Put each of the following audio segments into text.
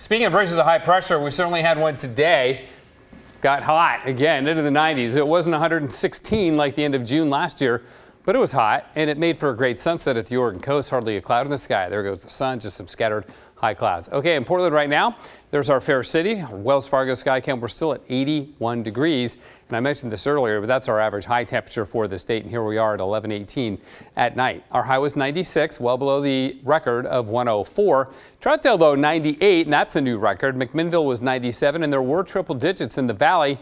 Speaking of ridges of high pressure, we certainly had one today. Got hot again into the 90s. It wasn't 116 like the end of June last year, but it was hot, and it made for a great sunset at the Oregon coast. Hardly a cloud in the sky. There goes the sun, just some scattered high clouds. Okay, in Portland right now, there's our fair city. Our Wells Fargo sky cam. We're still at 81 degrees, and I mentioned this earlier, but that's our average high temperature for this date, and here we are at 11:18 at night. Our high was 96, well below the record of 104. Troutdale, though, 98, and that's a new record. McMinnville was 97, and there were triple digits in the valley.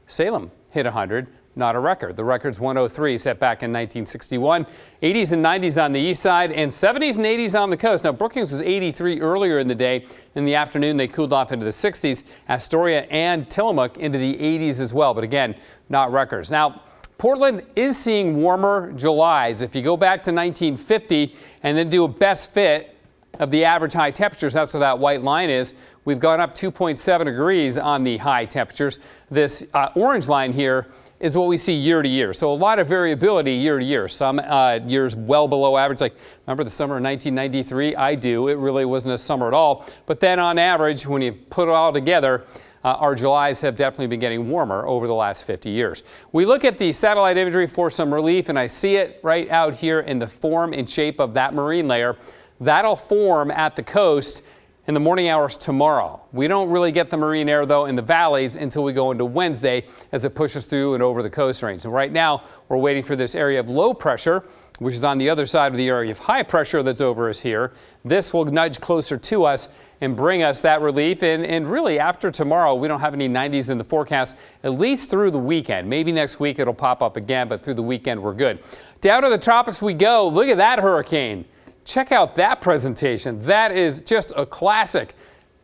Salem hit 100. Not a record. The record's 103, set back in 1961. 80s and 90s on the east side and 70s and 80s on the coast. Now, Brookings was 83 earlier in the day. In the afternoon, they cooled off into the 60s. Astoria and Tillamook into the 80s as well. But again, not records. Now, Portland is seeing warmer Julys. If you go back to 1950 and then do a best fit of the average high temperatures, that's what that white line is. We've gone up 2.7 degrees on the high temperatures. This orange line here is what we see year to year. So a lot of variability year to year. Some years well below average, like remember the summer of 1993? I do. It really wasn't a summer at all. But then on average, when you put it all together, our Julys have definitely been getting warmer over the last 50 years. We look at the satellite imagery for some relief, and I see it right out here in the form and shape of that marine layer. That'll form at the coast in the morning hours tomorrow. We don't really get the marine air, though, in the valleys until we go into Wednesday as it pushes through and over the coast range. And right now, we're waiting for this area of low pressure, which is on the other side of the area of high pressure that's over us here. This will nudge closer to us and bring us that relief. And really, after tomorrow, we don't have any 90s in the forecast, at least through the weekend. Maybe next week it'll pop up again, but through the weekend, we're good. Down to the tropics we go. Look at that hurricane. Check out that presentation. That is just a classic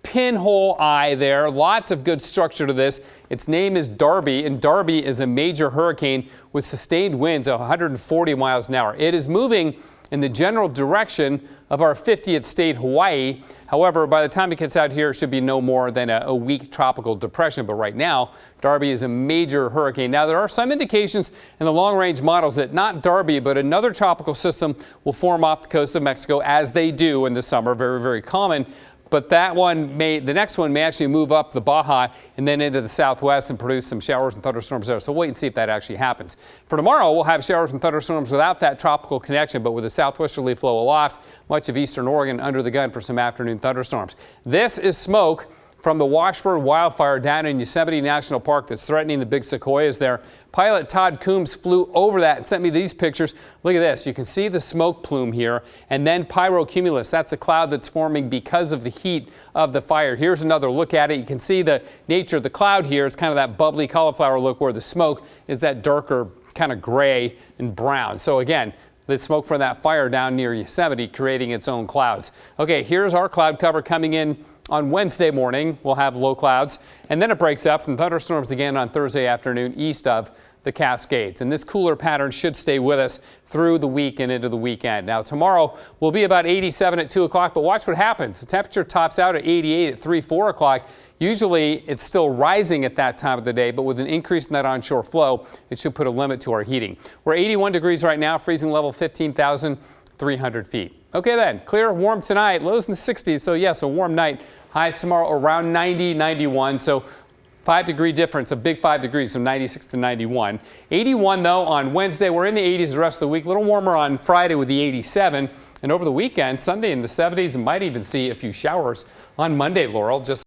pinhole eye there. Lots of good structure to this. Its name is Darby, and Darby is a major hurricane with sustained winds of 140 miles an hour. It is moving in the general direction of our 50th state, Hawaii. However, by the time it gets out here, it should be no more than a weak tropical depression. But right now, Darby is a major hurricane. Now, there are some indications in the long-range models that not Darby, but another tropical system will form off the coast of Mexico, as they do in the summer. Very, very common. But the next one may actually move up the Baja and then into the southwest and produce some showers and thunderstorms there. So wait and see if that actually happens. For tomorrow, we'll have showers and thunderstorms without that tropical connection, but with a southwesterly flow aloft, much of eastern Oregon under the gun for some afternoon thunderstorms. This is smoke from the Washburn wildfire down in Yosemite National Park that's threatening the big sequoias there. Pilot Todd Coombs flew over that and sent me these pictures. Look at this. You can see the smoke plume here, and then pyrocumulus. That's a cloud that's forming because of the heat of the fire. Here's another look at it. You can see the nature of the cloud here. It's kind of that bubbly cauliflower look, where the smoke is that darker kind of gray and brown. So again, the smoke from that fire down near Yosemite creating its own clouds. Okay, here's our cloud cover coming in on Wednesday morning. We'll have low clouds, and then it breaks up from thunderstorms again on Thursday afternoon east of the Cascades. And this cooler pattern should stay with us through the week and into the weekend. Now, tomorrow will be about 87 at 2 o'clock, but watch what happens. The temperature tops out at 88 at 3, 4 o'clock. Usually it's still rising at that time of the day, but with an increase in that onshore flow, it should put a limit to our heating. We're 81 degrees right now, freezing level 15,300 feet. Okay then, clear, warm tonight, lows in the 60s, so yes, a warm night. Highs tomorrow around 90, 91, so 5-degree difference, a big 5 degrees from 96 to 91. 81 though on Wednesday. We're in the 80s the rest of the week. A little warmer on Friday with the 87, and over the weekend, Sunday in the 70s, and might even see a few showers on Monday, Laurel. Just